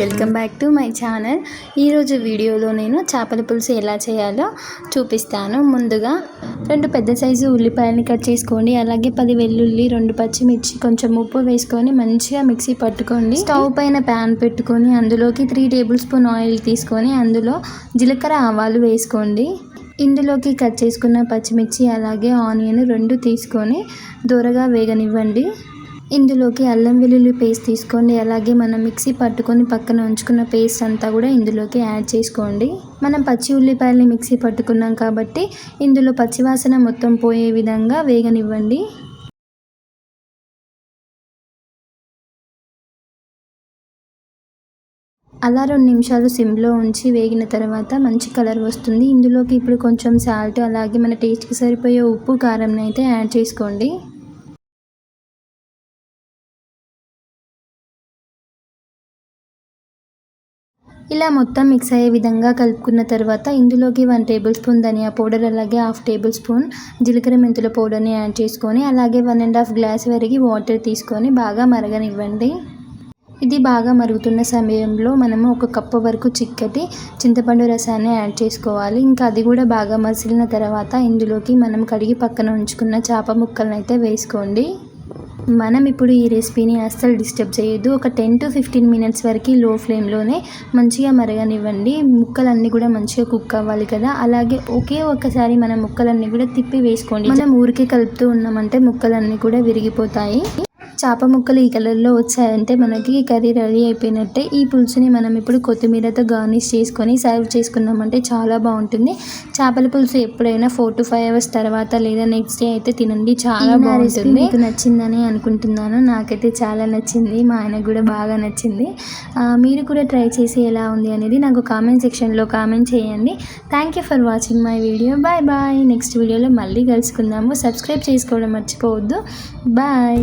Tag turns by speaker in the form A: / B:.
A: Welcome back to my channel. ఈరోజు వీడియోలో నేను చేపల పులుసు ఎలా చేయాలో చూపిస్తాను. ముందుగా 2 పెద్ద సైజు ఉల్లిపాయలని కట్ చేసుకోండి. అలాగే 10 వెల్లుల్లి, 2 పచ్చిమిర్చి, కొంచెం ఉప్పు వేసుకొని మంచిగా మిక్సీ పట్టుకోండి. స్టవ్ పైన ప్యాన్ పెట్టుకొని అందులోకి 3 టేబుల్ స్పూన్ ఆయిల్ తీసుకొని అందులో జీలకర్ర, ఆవాలు వేసుకోండి. ఇందులోకి కట్ చేసుకున్న పచ్చిమిర్చి అలాగే ఆనియన్ 2 తీసుకొని దూరగా వేగనివ్వండి. ఇందులోకి అల్లం వెల్లుల్లి పేస్ట్ తీసుకోండి. అలాగే మనం మిక్సీ పట్టుకొని పక్కన ఉంచుకున్న పేస్ట్ అంతా కూడా ఇందులోకి యాడ్ చేసుకోండి. మనం పచ్చి ఉల్లిపాయలని మిక్సీ పట్టుకున్నాం కాబట్టి ఇందులో పచ్చివాసన మొత్తం పోయే విధంగా వేగనివ్వండి. అలా 2 నిమిషాలు సిమ్లో ఉంచి వేగిన తర్వాత మంచి కలర్ వస్తుంది. ఇందులోకి ఇప్పుడు కొంచెం సాల్ట్ అలాగే మన టేస్ట్కి సరిపోయే ఉప్పు, కారం అయితే యాడ్ చేసుకోండి. ఇలా మొత్తం మిక్స్ అయ్యే విధంగా కలుపుకున్న తర్వాత ఇందులోకి 1 టేబుల్ స్పూన్ ధనియా పౌడర్ అలాగే 1/2 టేబుల్ స్పూన్ జీలకర్ర మెంతుల పౌడర్ని యాడ్ చేసుకొని అలాగే 1.5 గ్లాస్ వరకు వాటర్ తీసుకొని బాగా మరగనివ్వండి. ఇది బాగా మరుగుతున్న సమయంలో మనము 1 కప్పు వరకు చిక్కటి చింతపండు రసాన్ని యాడ్ చేసుకోవాలి. ఇంకా అది కూడా బాగా మసిలిన తర్వాత ఇందులోకి మనం కడిగి పక్కన ఉంచుకున్న చేప ముక్కలను అయితే వేసుకోండి. మనం ఇప్పుడు ఈ రెసిపీని అస్సలు డిస్టర్బ్ చేయొద్దు. ఒక 10 to 15 మినిట్స్ వరకు లో ఫ్లేమ్లోనే మంచిగా మరగనివ్వండి. ముక్కలన్నీ కూడా మంచిగా కుక్ అవ్వాలి కదా. అలాగే ఒక్కసారి మనం ముక్కలన్నీ కూడా తిప్పి వేసుకోండి. మనం ఊరికే కలుపుతూ ఉన్నామంటే ముక్కలన్నీ కూడా విరిగిపోతాయి. చేప ముక్కలు ఈ కలర్లో వచ్చాయంటే మనకి కర్రీ రెడీ అయిపోయినట్టే. ఈ పులుసుని మనం ఇప్పుడు కొత్తిమీరతో గార్నిష్ చేసుకొని సర్వ్ చేసుకున్నామంటే చాలా బాగుంటుంది. చేపల పులుసు ఎప్పుడైనా 4 to 5 అవర్స్ తర్వాత లేదా నెక్స్ట్ డే అయితే తినండి, చాలా బాగుంటుంది. మీకు నచ్చిందని అనుకుంటున్నాను. నాకైతే చాలా నచ్చింది, మా ఆయనకు కూడా బాగా నచ్చింది. మీరు కూడా ట్రై చేసి ఎలా ఉంది అనేది నాకు కామెంట్ సెక్షన్లో కామెంట్ చేయండి. Thank you for watching my video. Bye bye. Next వీడియోలో మళ్ళీ కలుసుకుందాము. సబ్స్క్రైబ్ చేసుకోవడం మర్చిపోవద్దు. బాయ్.